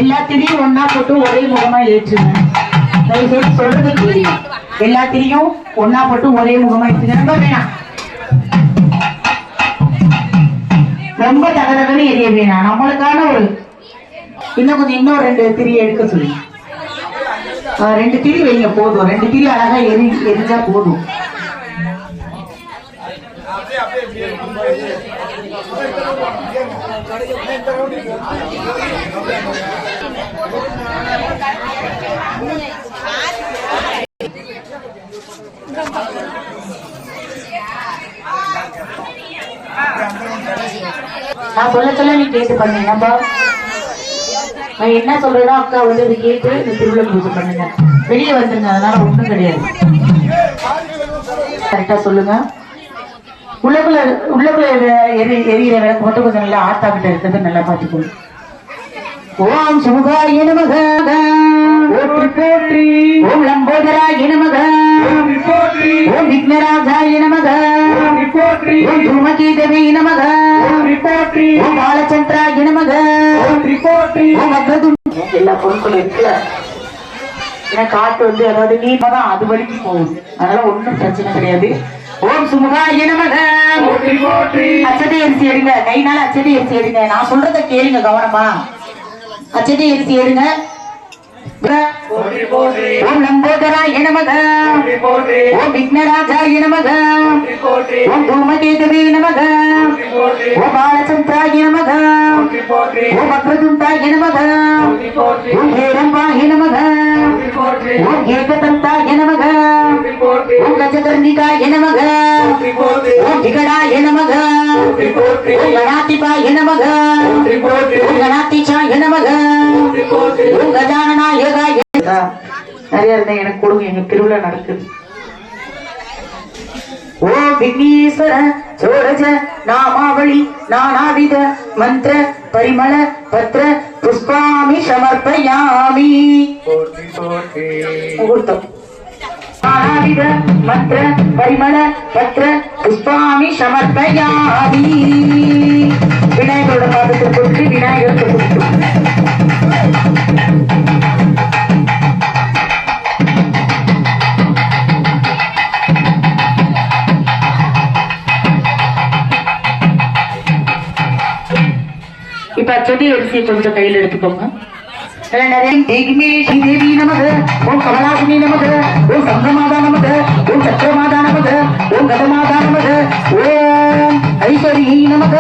எல்லாத்திலையும் ஒன்னா போட்டு ஒரே முகமா ஏற்றுங்க. சொல்றது தெரியும். எல்லாத்திலையும் ஒன்னா போட்டு ஒரே முகமா ஏற்றுங்க. ரொம்ப வேணாம், ரொம்ப தகதகன்னு எரிய வேணாம். நம்மளுக்கான ஒரு இன்னும் கொஞ்சம் இன்னும் 2 திரி எடுக்க சொல்லி 2 திரி வைங்க போதும். 2 திரி அழகா எரிஞ்சா போதும். நான் சொல்ல சொல்ல நீ கேட்டு பண்ணீங்கப்பா. நான் என்ன சொல்றேனோ அக்கா வந்து இது கேட்டு இந்த திருவிழா பூஜை பண்ணுங்க. வெளியே வந்துருங்க, அதனால ஒண்ணும் கிடையாது. கரெக்டா சொல்லுங்க. உள்ளக்குள்ள எரியிற விளக்கு மட்டும் கொஞ்சம் நல்லா ஆத்தா கிட்ட இருக்கிறது நல்லா பாத்துக்கோங்க. ஓம் சுமுகாய நமக, போற்றி போற்றி. ஓம் லம்போதராய நமக, போற்றி போற்றி. ஓம் விக்னராஜாய நமக, போற்றி போற்றி. ஓம் தூமகேதவே நமக, போற்றி போற்றி. ஓம் பாலச்சந்திராய நமக, போற்றி போற்றி. ஓம் அக்ரதும். எல்லா பொருட்களும் இருக்குல்ல, ஏன்னா காட்டு வந்து அதாவது நீதான் அது வரைக்கும் போகும், அதனால ஒன்றும் பிரச்சனை கிடையாது. ஓம் சுமுகாய நமக, போற்றி போற்றி. அச்சதை அரிசி எடுங்க, கைனால அச்சதை அரிசி எடுங்க. நான் சொல்றத கேளுங்க கவனமா. அச்சதை அரிசி எடுங்க. ஓம் லம்போதராய நமக, ஓம் விக்னராஜாய நமக, ஓம் தூமகேதவே நமக, ஓம் பாலச்சந்திராய நமக, ஓம் வக்ரதுண்டாய நமக, ஓம் ஹேரம்பாய நமக, ஓம் ஏகதந்தாய நமக, ஓம் கஜகர்ணிகாய நமக, ஓம் விகடாய நமக, ஓம் கணாதிபாய நமக, ஓம் கணாதிசாய நமக, ஓம் கஜானனாய. நிறைய இருந்தா எனக்கு கொடுங்க, எங்க திருவிழா நடக்குது. ஓம் விக்னேஸ்வர சோரஜ நாமாவளி நானாவித மந்திர பரிமள பத்ர புஷ்பாமி சமர்ப்பயாமி. முகூர்த்தம். நானாவித மந்திர பரிமள பத்ர புஷ்பாமி சமர்ப்பயாமி. விநாயகரோட பாதத்தை போட்டு விநாயகருக்கு இப்ப அச்சதி அரிசியை கொஞ்சம் கையில் எடுத்துக்கோங்க. தேவி நமக, ஓம் கமலாசினி நமக, ஓம் சங்கமாதா நமக, ஓம் சக்கரமாதா நமக, ஓம் கதமாதா நமக, ஓம் ஐஸ்வரி நமக.